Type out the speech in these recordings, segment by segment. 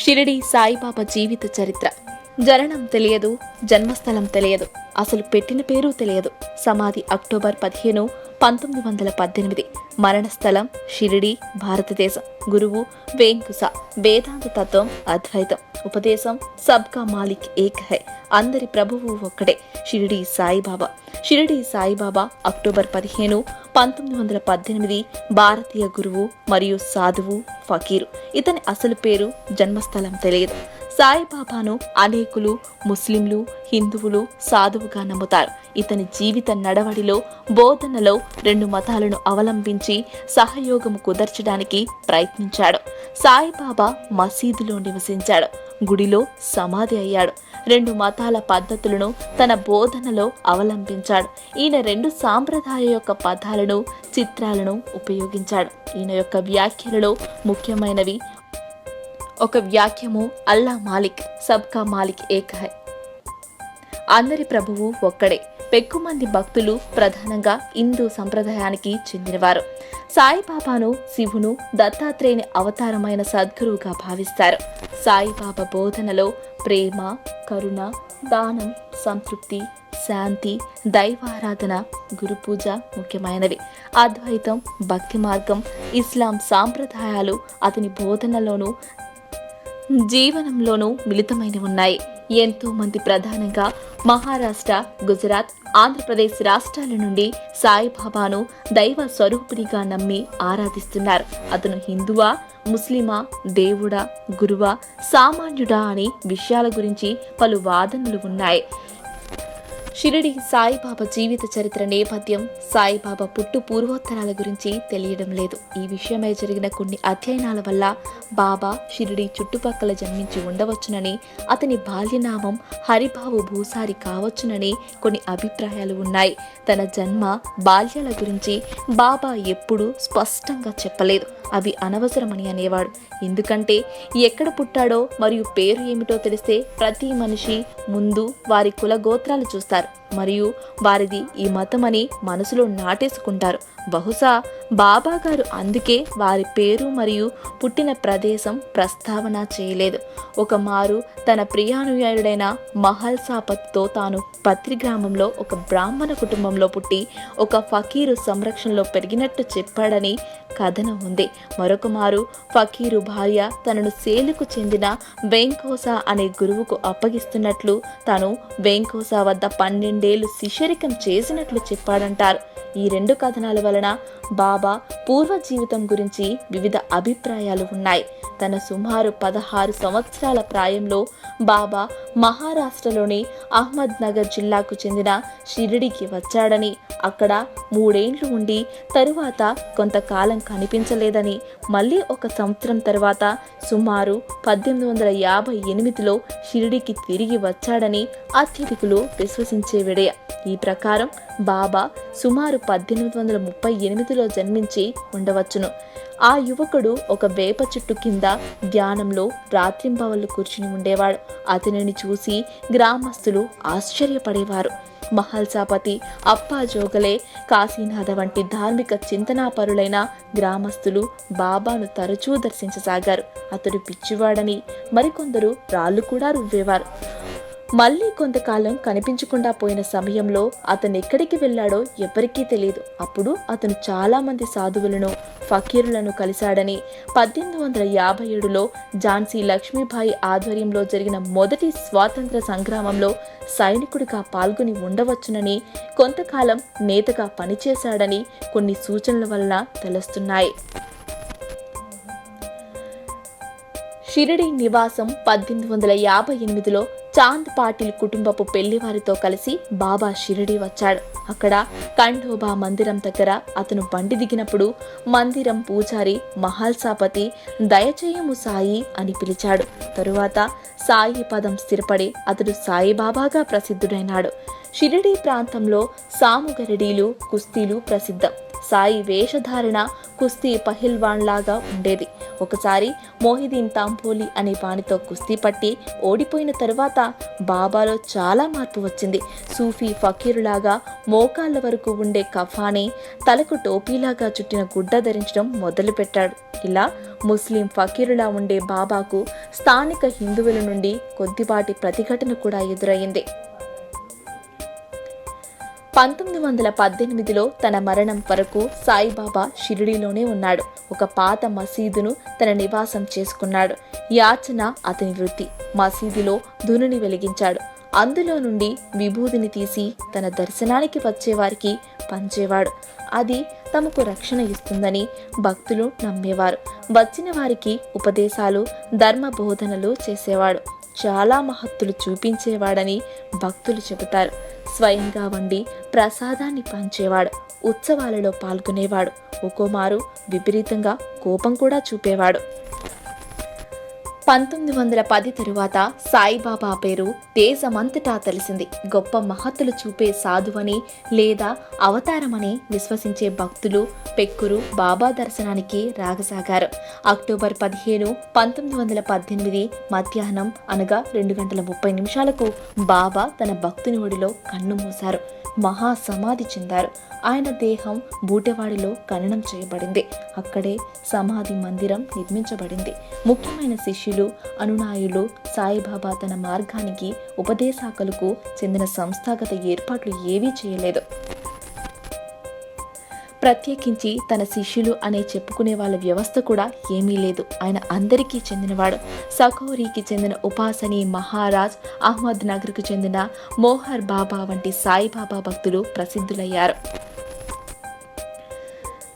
షిరిడి సాయిబాబా జీవిత చరిత్ర. జననం తెలియదు, జన్మస్థలం తెలియదు, అసలు పెట్టిన పేరు తెలియదు. సమాధి అక్టోబర్ 15, 1918. మరణస్థలం షిరిడి, భారతదేశం. గురువు వేంకుస. వేదాంత తత్వం అద్వైతం. ఉపదేశం సబ్కా మాలిక్ ఏక్ హై, అందరి ప్రభువు ఒక్కడే, షిరిడి సాయిబాబా. షిరిడి సాయిబాబా అక్టోబర్ 15, 1918 భారతీయ గురువు మరియు సాధువు, ఫకీరు. ఇతని అసలు పేరు, జన్మస్థలం తెలియదు. సాయిబాబాను అనేకులు ముస్లింలు, హిందువులు సాధువుగా నమ్ముతారు. ఇతని జీవిత నడవడిలో, బోధనలో రెండు మతాలను అవలంబించి సహయోగము కుదర్చడానికి ప్రయత్నించాడు. సాయిబాబా మసీదులో నివసించాడు, గుడిలో సమాధి అయ్యాడు. రెండు మతాల పద్ధతులను తన బోధనలో అవలంబించాడు. ఈయన రెండు సాంప్రదాయ యొక్క పదాలను, చిత్రాలను ఉపయోగించాడు. ఈయన యొక్క వ్యాఖ్యలలో ముఖ్యమైనవి: ఒక వ్యాఖ్యము అల్లా మాలిక్, సబ్కా మాలిక్ ఏక్ హై, అందరి ప్రభువు ఒక్కడే. పెక్కుమంది భక్తులు ప్రధానంగా హిందూ సంప్రదాయానికి చెందినవారు. సాయిబాబాను శివును, దత్తాత్రేయుని అవతారమైన సద్గురువుగా భావిస్తారు. సాయిబాబా బోధనలో ప్రేమ, కరుణ, దానం, సంతృప్తి, శాంతి, దైవారాధన, గురుపూజ ముఖ్యమైనవి. అద్వైతం, భక్తి మార్గం, ఇస్లాం సాంప్రదాయాలు అతని బోధనలోనూ జీవనంలోనూ మిళితమైన ఉన్నాయి. ఎంతో మంది ప్రధానంగా మహారాష్ట్ర, గుజరాత్, ఆంధ్రప్రదేశ్ రాష్ట్రాల నుండి సాయిబాబాను దైవ స్వరూపునిగా నమ్మి ఆరాధిస్తున్నారు. అతను హిందువా, ముస్లిమా, దేవుడా, గురువా, సామాన్యుడా అనే విషయాల గురించి పలు వాదనలు ఉన్నాయి. షిరిడి సాయిబాబా జీవిత చరిత్ర నేపథ్యం, సాయిబాబా పుట్టు పూర్వోత్తరాల గురించి తెలియడం లేదు. ఈ విషయమై జరిగిన కొన్ని అధ్యయనాల వల్ల బాబా షిరిడి చుట్టుపక్కల జన్మించి ఉండవచ్చునని, అతని బాల్యనామం హరిబాబు భూసారి కావచ్చునని కొన్ని అభిప్రాయాలు ఉన్నాయి. తన జన్మ, బాల్యాల గురించి బాబా ఎప్పుడూ స్పష్టంగా చెప్పలేదు. అవి అనవసరమని అనేవాడు. ఎందుకంటే ఎక్కడ పుట్టాడో మరియు పేరు ఏమిటో తెలిస్తే ప్రతి మనిషి ముందు వారి కుల గోత్రాలు చూస్తారు మరియు వారిది ఈ మతమని మనసులో నాటేసుకుంటారు. బహుశా బాబా గారు అందుకే వారి పేరు మరియు పుట్టిన ప్రదేశం ప్రస్తావన చేయలేదు. ఒక మారు తన ప్రియానుయాయుడైన మహల్సాపత్తో తాను పత్రి గ్రామంలో ఒక బ్రాహ్మణ కుటుంబంలో పుట్టి ఒక ఫకీరు సంరక్షణలో పెరిగినట్టు చెప్పాడని కథనం ఉంది. మరొక మారు ఫకీరు భార్య తనను సేలుకు చెందిన వెంకోసా అనే గురువుకు అప్పగిస్తున్నట్లు తాను వెంకోసా వద్ద 12 ఏళ్లు శిష్యరికం చేసినట్లు చెప్పాడంటారు. ఈ రెండు కథనాల వలన బాబా పూర్వ జీవితం గురించి వివిధ అభిప్రాయాలు ఉన్నాయి. తన సుమారు 16 సంవత్సరాల ప్రాయంలో బాబా మహారాష్ట్రలోని అహ్మద్ నగర్ జిల్లాకు చెందిన షిరిడికి వచ్చాడని, అక్కడ 3 ఏళ్లు ఉండి తరువాత కొంతకాలం కనిపించలేదని, మళ్ళీ 1 సంవత్సరం తర్వాత సుమారు 1858లో షిరిడికి తిరిగి వచ్చాడని అత్యధికులు విశ్వసించే విడయ. ఈ ప్రకారం బాబా సుమారు 1838లో జన్మించి ఉండవచ్చును. ఆ యువకుడు ఒక వేప చెట్టు కింద ధ్యానంలో రాత్రింబవళ్లు కూర్చుని ఉండేవాడు. అతనిని చూసి గ్రామస్తులు ఆశ్చర్యపడేవారు. మహల్సాపతి, అప్పా జోగలే, కాశీనాథ వంటి ధార్మిక చింతనాపరులైన గ్రామస్తులు బాబాను తరచూ దర్శించసాగారు. అతడు పిచ్చివాడని మరికొందరు రాళ్ళు కూడా రువ్వేవారు. మళ్ళీ కొంతకాలం కనిపించకుండా పోయిన సమయంలో అతను ఎక్కడికి వెళ్ళాడో ఎవరికీ తెలియదు. అప్పుడు అతను చాలా మంది సాధువులను, ఫకీరులను కలిశాడని, 1857లో ఝాన్సీ లక్ష్మీబాయి ఆధ్వర్యంలో జరిగిన మొదటి స్వాతంత్ర సంగ్రామంలో సైనికుడిగా పాల్గొని ఉండవచ్చునని, కొంతకాలం నేతగా పనిచేశాడని కొన్ని సూచనల వలన తెలుస్తున్నాయి. షిరిడి నివాసం 1858లో చాంద్ పాటిల్ కుటుంబపు పెళ్లివారితో కలిసి బాబా షిరిడి వచ్చాడు. అక్కడ ఖండోబా మందిరం దగ్గర అతను బండి దిగినప్పుడు మందిరం పూజారి మహల్సాపతి దయచేయము సాయి అని పిలిచాడు. తరువాత సాయి పదం స్థిరపడి అతడు సాయిబాబాగా ప్రసిద్ధుడైనాడు. షిరిడి ప్రాంతంలో సాముగరడీలు, కుస్తీలు ప్రసిద్ధం. సాయి వేషధారణ కుస్తీ పహిల్వాన్ లాగా ఉండేది. ఒకసారి మొహిదీన్ తాంపోలి అనే వానితో కుస్తీ పట్టి ఓడిపోయిన తరువాత బాబాలో చాలా మార్పు వచ్చింది. సూఫీ ఫకీరులాగా మోకాళ్ళ వరకు ఉండే కఫాని, తలకు టోపీలాగా చుట్టిన గుడ్డ ధరించడం మొదలుపెట్టాడు. ఇలా ముస్లిం ఫకీరులా ఉండే బాబాకు స్థానిక హిందువుల నుండి కొద్దిపాటి ప్రతిఘటన కూడా ఎదురయ్యింది. 1918లో తన మరణం వరకు సాయిబాబా షిరిడీలోనే ఉన్నాడు. ఒక పాత మసీదును తన నివాసం చేసుకున్నాడు. యాచన అతని వృత్తి. మసీదులో ధునిని వెలిగించాడు. అందులో నుండి విభూదిని తీసి తన దర్శనానికి వచ్చేవారికి పంచేవాడు. అది తమకు రక్షణ ఇస్తుందని భక్తులు నమ్మేవారు. వచ్చిన వారికి ఉపదేశాలు, ధర్మ బోధనలు చేసేవాడు. చాలా మహత్తులు చూపించేవాడని భక్తులు చెబుతారు. స్వయంగా వండి ప్రసాదాన్ని పంచేవాడు. ఉత్సవాలలో పాల్గొనేవాడు. ఒక్కోమారు విపరీతంగా కోపం కూడా చూపేవాడు. 1910 తరువాత సాయిబాబా పేరు దేశమంతటా తెలిసింది. గొప్ప మహత్తులు చూపే సాధువని లేదా అవతారమని విశ్వసించే భక్తులు పెక్కురు బాబా దర్శనానికి రాగసాగారు. అక్టోబర్ 15, 1918 మధ్యాహ్నం అనగా 2:30 బాబా తన భక్తుని ఒడిలో కన్ను మూశారు. మహాసమాధి చెందారు. ఆయన దేహం బూటెవాడిలో ఖననం చేయబడింది. అక్కడే సమాధి మందిరం నిర్మించబడింది. ముఖ్యమైన శిష్యులు, అనునాయులు సాయిబాబా తన మార్గానికి, ఉపదేశాకులకు చెందిన సంస్థాగత ఏర్పాట్లు ఏవీ చేయలేదు. ప్రత్యేకించి తన శిష్యులు అనే చెప్పుకునే వాళ్ళ వ్యవస్థ కూడా ఏమీ లేదు. ఆయన అందరికీ చెందినవాడు. సఖౌరీకి చెందిన ఉపాసని మహారాజ్, అహ్మద్ నగర్కు చెందిన మోహర్ బాబా వంటి సాయిబాబా భక్తులు ప్రసిద్ధులయ్యారు.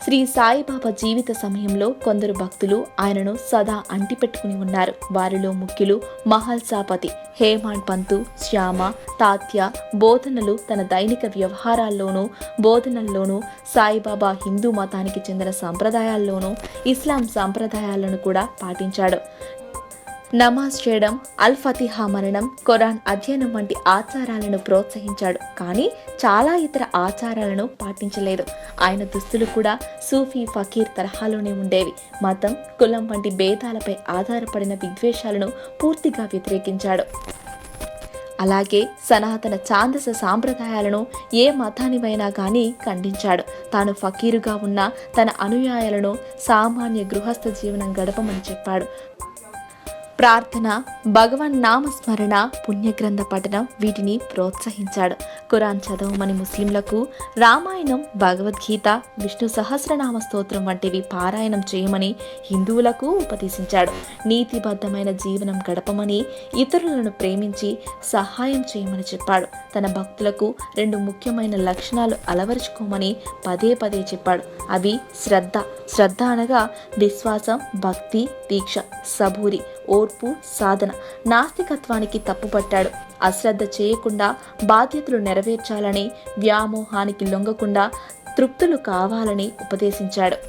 శ్రీ సాయిబాబా జీవిత సమయంలో కొందరు భక్తులు ఆయనను సదా అంటిపెట్టుకుని ఉన్నారు. వారిలో ముఖ్యులు మహల్సాపతి, హేమాడ్ పంతు, శ్యామ, తాత్య. బోధనలు తన దైనిక వ్యవహారాల్లోనూ, బోధనల్లోనూ సాయిబాబా హిందూ మతానికి చెందిన సంప్రదాయాల్లోనూ ఇస్లాం సంప్రదాయాలను కూడా పాటించాడు. నమాజ్ చేయడం, అల్ ఫతిహా మననం, ఖురాన్ అధ్యయనం వంటి ఆచారాలను ప్రోత్సహించాడు. కానీ చాలా ఇతర ఆచారాలను పాటించలేదు. ఆయన దుస్తులు కూడా సూఫీ ఫకీర్ తరహాలోనే ఉండేవి. మతం, కులం వంటి భేదాలపై ఆధారపడిన విద్వేషాలను పూర్తిగా వ్యతిరేకించాడు. అలాగే సనాతన ఛాందస సాంప్రదాయాలను ఏ మతానివైనా కానీ ఖండించాడు. తాను ఫకీరుగా ఉన్న తన అనుయాయులను సామాన్య గృహస్థ జీవనం గడపమని చెప్పాడు. ప్రార్థన, భగవన్ నామస్మరణ, పుణ్యగ్రంథ పఠనం వీటిని ప్రోత్సహించాడు. ఖురాన్ చదవమని ముస్లింలకు, రామాయణం, భగవద్గీత, విష్ణు సహస్రనామ స్తోత్రం వంటివి పారాయణం చేయమని హిందువులకు ఉపదేశించాడు. నీతిబద్ధమైన జీవనం గడపమని, ఇతరులను ప్రేమించి సహాయం చేయమని చెప్పాడు. తన భక్తులకు 2 ముఖ్యమైన లక్షణాలు అలవరుచుకోమని పదే పదే చెప్పాడు. అవి శ్రద్ధ అనగా విశ్వాసం, భక్తి, దీక్ష, సబూరి, ఓర్పు, సాధన. నాస్తికత్వానికి తప్పుపట్టాడు. అశ్రద్ధ చేయకుండా బాధ్యతలు నెరవేర్చాలని, వ్యామోహానికి లొంగకుండా తృప్తులు కావాలని ఉపదేశించాడు.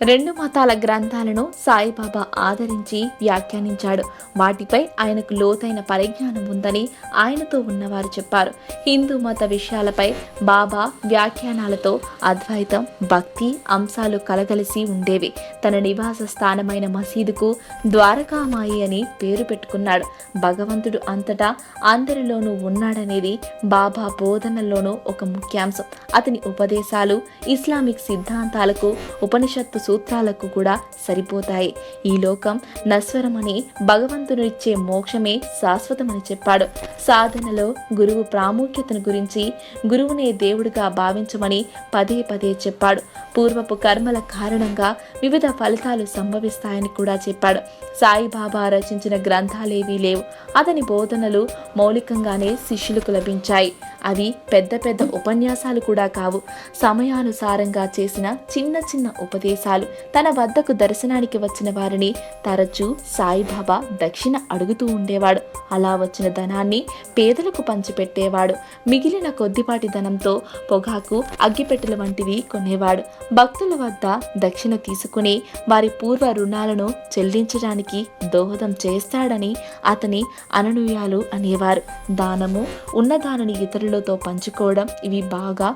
2 మతాల గ్రంథాలను సాయిబాబా ఆదరించి వ్యాఖ్యానించాడు. వాటిపై ఆయనకు లోతైన పరిజ్ఞానం ఉందని ఆయనతో ఉన్నవారు చెప్పారు. హిందూ మత విషయాలపై బాబా వ్యాఖ్యానాలతో అద్వైతం, భక్తి అంశాలు కలగలిసి ఉండేవి. తన నివాస స్థానమైన మసీదుకు ద్వారకామాయి అని పేరు పెట్టుకున్నాడు. భగవంతుడు అంతటా అందరిలోనూ ఉన్నాడనేది బాబా బోధనల్లోనూ ఒక ముఖ్యాంశం. అతని ఉపదేశాలు ఇస్లామిక్ సిద్ధాంతాలకు, ఉపనిషత్తు సూత్రాలకు కూడా సరిపోతాయి. ఈ లోకం నశ్వరమని, భగవంతునిచ్చే మోక్షమే శాశ్వతమని చెప్పాడు. సాధనలో గురువు ప్రాముఖ్యతను గురించి, గురువునే దేవుడిగా భావించమని పదే పదే చెప్పాడు. పూర్వపు కర్మల కారణంగా వివిధ ఫలితాలు సంభవిస్తాయని కూడా చెప్పాడు. సాయిబాబా రచించిన గ్రంథాలేవీ లేవు. అతని బోధనలు మౌలికంగానే శిష్యులకు లభించాయి. అవి పెద్ద పెద్ద ఉపన్యాసాలు కూడా కావు. సమయానుసారంగా చేసిన చిన్న చిన్న ఉపదేశాలు. తన వద్దకు దర్శనానికి వచ్చిన వారిని తరచూ సాయిబాబా దక్షిణ అడుగుతూ ఉండేవాడు. అలా వచ్చిన ధనాన్ని పేదలకు పంచిపెట్టేవాడు. మిగిలిన కొద్దిపాటి ధనంతో పొగాకు, అగ్గిపెట్టెల వంటివి కొనేవాడు. భక్తుల వద్ద దక్షిణ తీసుకుని వారి పూర్వ రుణాలను చెల్లించడానికి దోహదం చేస్తాడని అతని అననుయాలు అనేవారు. దానము, ఉన్నదానిని ఇతరులతో పంచుకోవడం ఇవి బాగా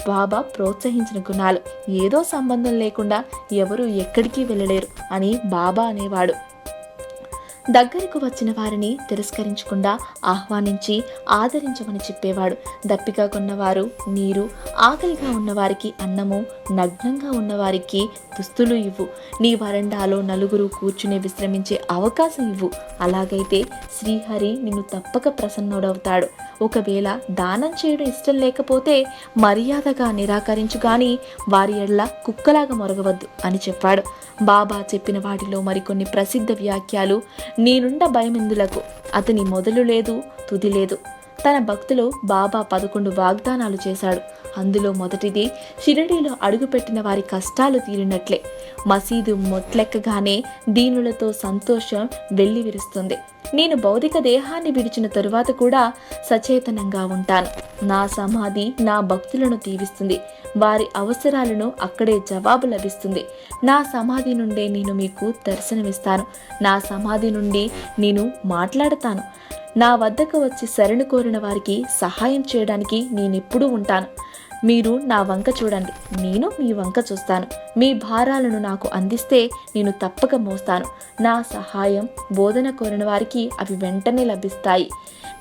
బాబా ప్రోత్సహించిన గుణాలు. ఏదో సంబంధం లేకుండా ఎవరూ ఎక్కడికి వెళ్ళలేరు అని బాబా అనేవాడు. దగ్గరకు వచ్చిన వారిని తిరస్కరించకుండా ఆహ్వానించి ఆదరించమని చెప్పేవాడు. దప్పిగా కొన్నవారు నీరు, ఆకలిగా ఉన్నవారికి అన్నము, నగ్నంగా ఉన్నవారికి దుస్తులు ఇవ్వు. నీ వరండాలో నలుగురు కూర్చుని విశ్రమించే అవకాశం ఇవ్వు. అలాగైతే శ్రీహరి నిన్ను తప్పక ప్రసన్నుడవుతాడు. ఒకవేళ దానం చేయడం ఇష్టం లేకపోతే మర్యాదగా నిరాకరించు గాని వారి ఎడ్ల కుక్కలాగా మొరగవద్దు అని చెప్పాడు. బాబా చెప్పిన వాటిలో మరికొన్ని ప్రసిద్ధ వాక్యాలు: నేనుండ భయమెందులకు, అతని మొదలు లేదు తుది లేదు. తన భక్తులు బాబా 11 వాగ్దానాలు చేశాడు. అందులో మొదటిది షిరిడీలో అడుగుపెట్టిన వారి కష్టాలు తీరినట్లే. మసీదు మొట్లెక్కగానే దీనులతో సంతోషం వెళ్లి విరుస్తుంది. నేను భౌతిక దేహాన్ని విడిచిన తరువాత కూడా సచేతనంగా ఉంటాను. నా సమాధి నా భక్తులను దీవిస్తుంది. వారి అవసరాలను అక్కడే జవాబు లభిస్తుంది. నా సమాధి నుండే నేను మీకు దర్శనమిస్తాను. నా సమాధి నుండి నేను మాట్లాడతాను. నా వద్దకు వచ్చి శరణు కోరిన వారికి సహాయం చేయడానికి నేనెప్పుడూ ఉంటాను. మీరు నా వంక చూడండి, నేను మీ వంక చూస్తాను. మీ భారాలను నాకు అందిస్తే నేను తప్పక మోస్తాను. నా సహాయం బోధన కోరిన వారికి అవి వెంటనే లభిస్తాయి.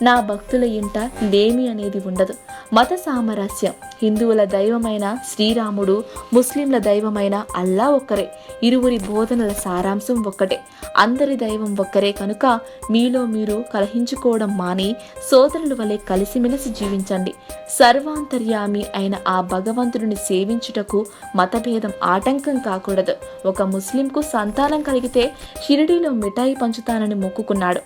నా భక్తుల ఇంట లేమి అనేది ఉండదు. మత సామరస్యం. హిందువుల దైవమైన శ్రీరాముడు, ముస్లింల దైవమైన అల్లా ఒక్కరే. ఇరువురి బోధనల సారాంశం ఒక్కటే. అందరి దైవం ఒక్కరే కనుక మీలో మీరు కలహించుకోవడం మాని సోదరుల వలె కలిసిమెలిసి జీవించండి. సర్వాంతర్యామి అయిన ఆ భగవంతుడిని సేవించుటకు మతభేదం ఆటంకం కాకూడదు. ఒక ముస్లింకు సంతానం కలిగితే షిరిడీలో మిఠాయి పంచుతానని మొక్కుకున్నాడు.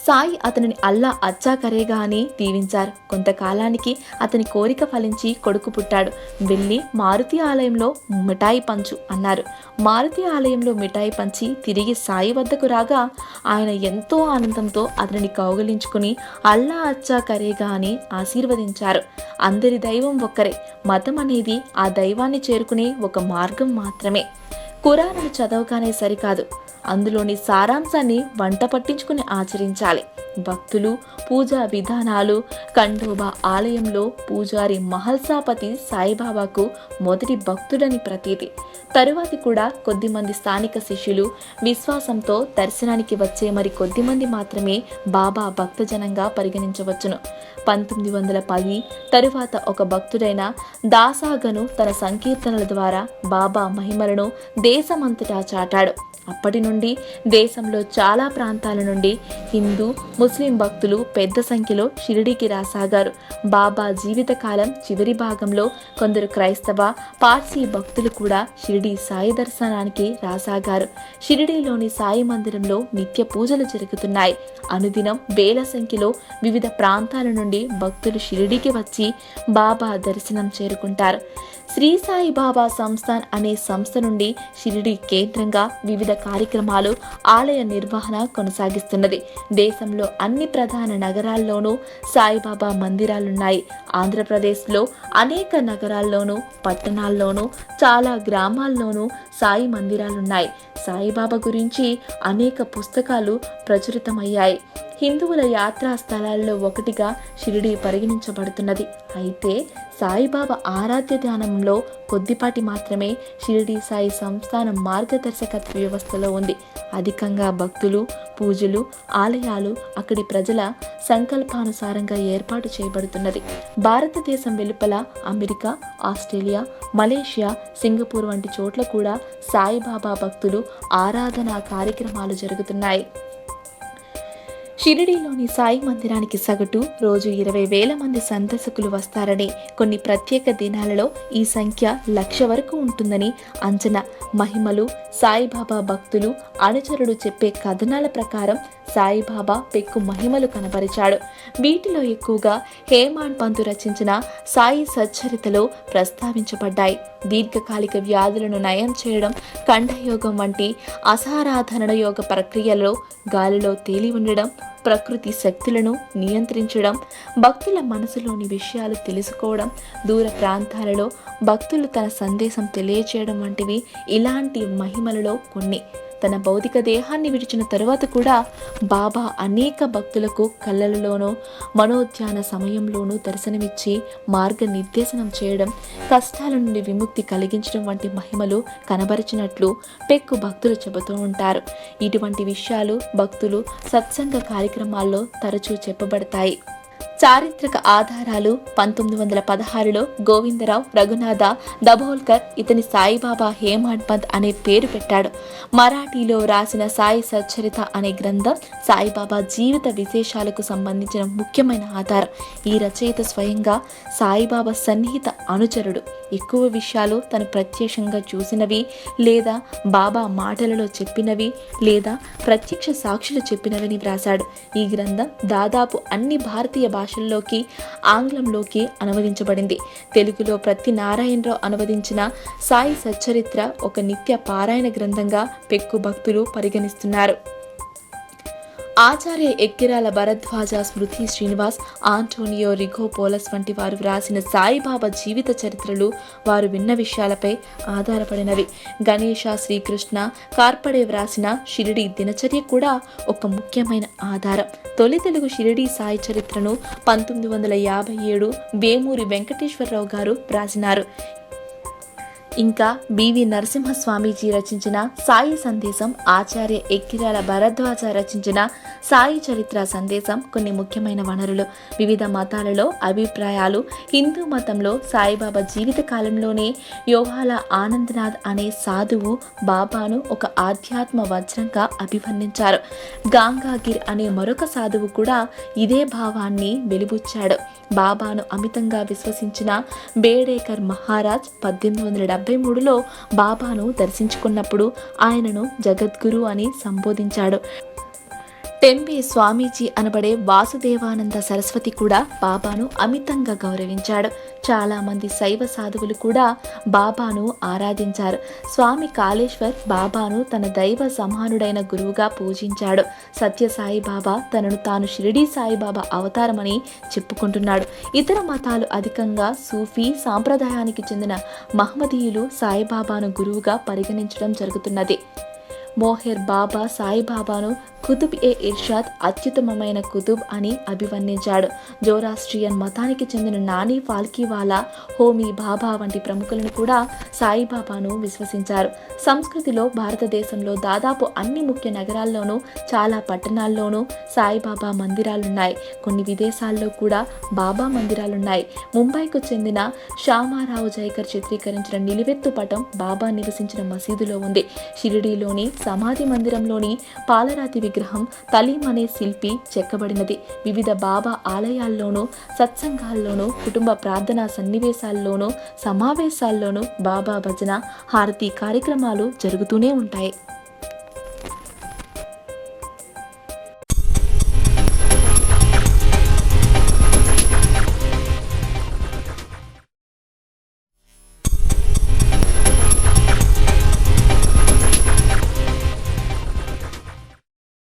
సాయి అతనిని అల్లా అచ్చా కరేగా అని దీవించారు. కొంతకాలానికి అతని కోరిక ఫలించి కొడుకు పుట్టాడు. వెళ్ళి మారుతి ఆలయంలో మిఠాయి పంచు అన్నారు. మారుతి ఆలయంలో మిఠాయి పంచి తిరిగి సాయి వద్దకు రాగా ఆయన ఎంతో ఆనందంతో అతనిని కౌగిలించుకుని అల్లా అచ్చా కరేగా అని ఆశీర్వదించారు. అందరి దైవం ఒక్కరే. మతం అనేది ఆ దైవాన్ని చేరుకునే ఒక మార్గం మాత్రమే. ఖురానును చదవగానే సరికాదు, అందులోని సారాంశాన్ని వంట పట్టించుకుని ఆచరించాలి. భక్తులు, పూజా విధానాలు. ఖండోబా ఆలయంలో పూజారి మహల్సాపతి సాయిబాబాకు మొదటి భక్తుడని ప్రతీతి. తరువాతి కూడా కొద్దిమంది స్థానిక శిష్యులు. విశ్వాసంతో దర్శనానికి వచ్చే మరి కొద్దిమంది మాత్రమే బాబా భక్తజనంగా పరిగణించవచ్చును. 1910 తరువాత ఒక భక్తుడైన దాసాగను తన సంకీర్తనల ద్వారా బాబా మహిమలను దేశమంతటా చాటాడు. అప్పటి నుండి దేశంలో చాలా ప్రాంతాల నుండి హిందూ, ముస్లిం భక్తులు పెద్ద సంఖ్యలో షిరిడీకి రాసాగారు. బాబా జీవితకాలం చివరి భాగంలో కొందరు క్రైస్తవ, పార్సీ భక్తులు కూడా షిరిడీ సాయి దర్శనానికి రాసాగారు. షిరిడీలోని సాయి మందిరంలో నిత్య పూజలు జరుగుతున్నాయి. అనుదినం వేల సంఖ్యలో వివిధ ప్రాంతాల నుండి భక్తులు షిరిడీకి వచ్చి బాబా దర్శనం చేరుకుంటారు. శ్రీ సాయి బాబా సంస్థాన్ అనే సంస్థ నుండి షిరిడీ కేంద్రంగా వివిధ కార్యక్రమాలు, ఆలయ నిర్వహణ కొనసాగిస్తున్నది. దేశంలో అన్ని ప్రధాన నగరాల్లోనూ సాయిబాబా మందిరాలున్నాయి. ఆంధ్రప్రదేశ్లో అనేక నగరాల్లోనూ, పట్టణాల్లోనూ, చాలా గ్రామాల్లోనూ సాయి మందిరాలున్నాయి. సాయిబాబా గురించి అనేక పుస్తకాలు ప్రచురితమయ్యాయి. హిందువుల యాత్రా స్థలాల్లో ఒకటిగా షిరిడీ పరిగణించబడుతున్నది. అయితే సాయిబాబా ఆరాధ్య ధ్యానంలో కొద్దిపాటి మాత్రమే షిరిడీ సాయి సంస్థానం మార్గదర్శకత్వ వ్యవస్థలో ఉంది. అధికంగా భక్తులు, పూజలు, ఆలయాలు అక్కడి ప్రజల సంకల్పానుసారంగా ఏర్పాటు చేయబడుతున్నది. భారతదేశం వెలుపల అమెరికా, ఆస్ట్రేలియా, మలేషియా, సింగపూర్ వంటి చోట్ల కూడా సాయిబాబా భక్తులు ఆరాధనా కార్యక్రమాలు జరుగుతున్నాయి. షిరిడీలోని సాయి మందిరానికి సగటు రోజు 20,000 మంది సందర్శకులు వస్తారని, కొన్ని ప్రత్యేక దినాలలో ఈ సంఖ్య 1,00,000 వరకు ఉంటుందని అంచనా. మహిమలు, సాయిబాబా భక్తులు, అనుచరుడు చెప్పే కథనాల ప్రకారం సాయిబాబా పెక్కు మహిమలు కనబరిచాడు. వీటిలో ఎక్కువగా హేమాడ్ పంతు రచించిన సాయి సచ్చరితలో ప్రస్తావించబడ్డాయి. దీర్ఘకాలిక వ్యాధులను నయం చేయడం, కంఠయోగం వంటి అసాధారణ యోగ ప్రక్రియలో గాలిలో తేలి ఉండడం, ప్రకృతి శక్తులను నియంత్రించడం, భక్తుల మనసులోని విషయాలు తెలుసుకోవడం, దూర ప్రాంతాలలో భక్తులు తన సందేశం తెలియచేయడం వంటివి ఇలాంటి మహిమలలో కొన్ని. తన భౌతిక దేహాన్ని విడిచిన తరువాత కూడా బాబా అనేక భక్తులకు కళ్ళలలోనూ మనోధ్యాన సమయంలోనూ దర్శనమిచ్చి మార్గనిర్దేశనం చేయడం, కష్టాల నుండి విముక్తి కలిగించడం వంటి మహిమలు కనబరిచినట్లు పెక్కు భక్తులు చెబుతూ ఉంటారు. ఇటువంటి విషయాలు భక్తులు సత్సంగ కార్యక్రమాల్లో తరచూ చెప్పబడతాయి. చారిత్రక ఆధారాలు 1916లో గోవిందరావు రఘునాథ దబోల్కర్ ఇతని సాయిబాబా హేమాడ్పంత్ అనే పేరు పెట్టాడు. మరాఠీలో రాసిన సాయి సచ్చరిత అనే గ్రంథం సాయిబాబా జీవిత విశేషాలకు సంబంధించిన ముఖ్యమైన ఆధారం. ఈ రచయిత స్వయంగా సాయిబాబా సన్నిహిత అనుచరుడు. ఎక్కువ విషయాలు తను ప్రత్యక్షంగా చూసినవి లేదా బాబా మాటలలో చెప్పినవి లేదా ప్రత్యక్ష సాక్షులు చెప్పినవిని వ్రాశాడు. ఈ గ్రంథం దాదాపు అన్ని భారతీయ భాషల్లోకి ఆంగ్లంలోకి అనువదించబడింది. తెలుగులో ప్రతి నారాయణరావు అనువదించిన సాయి సచ్చరిత్ర ఒక నిత్య పారాయణ గ్రంథంగా పెక్కు భక్తులు పరిగణిస్తున్నారు. ఆచార్య ఎక్కిరాల భరద్వాజ, స్మృతి శ్రీనివాస్, ఆంటోనియో రిగోపోలస్ వంటి వారు వ్రాసిన సాయిబాబా జీవిత చరిత్రలు వారు విన్న విషయాలపై ఆధారపడినవి. గణేష శ్రీకృష్ణ కార్పడే వ్రాసిన షిరిడి దినచర్య కూడా ఒక ముఖ్యమైన ఆధారం. తొలి తెలుగు షిరిడి సాయి చరిత్రను 1957 వేమూరి వెంకటేశ్వరరావు గారు వ్రాసినారు. ఇంకా బివి నరసింహస్వామీజీ రచించిన సాయి సందేశం, ఆచార్య ఎక్కిరాల భరద్వాజ రచించిన సాయి చరిత్ర సందేశం కొన్ని ముఖ్యమైన వనరులు. వివిధ మతాలలో అభిప్రాయాలు. హిందూ మతంలో సాయిబాబా జీవిత కాలంలోనే యోహాల ఆనందనాథ్ అనే సాధువు బాబాను ఒక ఆధ్యాత్మ వజ్రంగా అభివర్ణించారు. గాంగాగిర్ అనే మరొక సాధువు కూడా ఇదే భావాన్ని వెలిబుచ్చాడు. బాబాను అమితంగా విశ్వసించిన బేడేకర్ మహారాజ్ 1873లో బాబాను దర్శించుకున్నప్పుడు ఆయనను జగద్గురు అని సంబోధించాడు. టెంబే స్వామీజీ అనబడే వాసుదేవానంద సరస్వతి కూడా బాబాను అమితంగా గౌరవించాడు. చాలా మంది శైవ సాధువులు కూడా బాబాను ఆరాధించారు. స్వామి కాళేశ్వర్ బాబాను తన దైవ సమానుడైన గురువుగా పూజించాడు. సత్యసాయి బాబా తనను తాను షిరిడి సాయిబాబా అవతారమని చెప్పుకుంటున్నాడు. ఇతర మతాలు అధికంగా సూఫీ సాంప్రదాయానికి చెందిన మహమ్మదీయులు సాయిబాబాను గురువుగా పరిగణించడం జరుగుతున్నది. మోహెర్ బాబా సాయిబాబాను కుతుబ్ ఏ ఇర్షాద్, అత్యుత్తమమైన కుతుబ్ అని అభివర్ణించాడు. జోరాస్ట్రియన్ మతానికి చెందిన నాని ఫాల్కీవాలా, హోమీ బాబా వంటి ప్రముఖులను కూడా సాయిబాబాను విశ్వసించారు. సంస్కృతిలో భారతదేశంలో దాదాపు అన్ని ముఖ్య నగరాల్లోనూ చాలా పట్టణాల్లోనూ సాయిబాబా మందిరాలున్నాయి. కొన్ని విదేశాల్లో కూడా బాబా మందిరాలున్నాయి. ముంబైకు చెందిన శ్యామారావు జైకర్ చిత్రీకరించిన నిలువెత్తు పటం బాబా నివసించిన మసీదులో ఉంది. షిరిడీలోని సమాధి మందిరంలోని పాలరాతి విగ్రహం తలీం అనే శిల్పి చెక్కబడినది. వివిధ బాబా ఆలయాల్లోనూ సత్సంగాల్లోనూ కుటుంబ ప్రార్థనా సన్నివేశాల్లోనూ సమావేశాల్లోనూ బాబా భజన హారతి కార్యక్రమాలు జరుగుతూనే ఉంటాయి.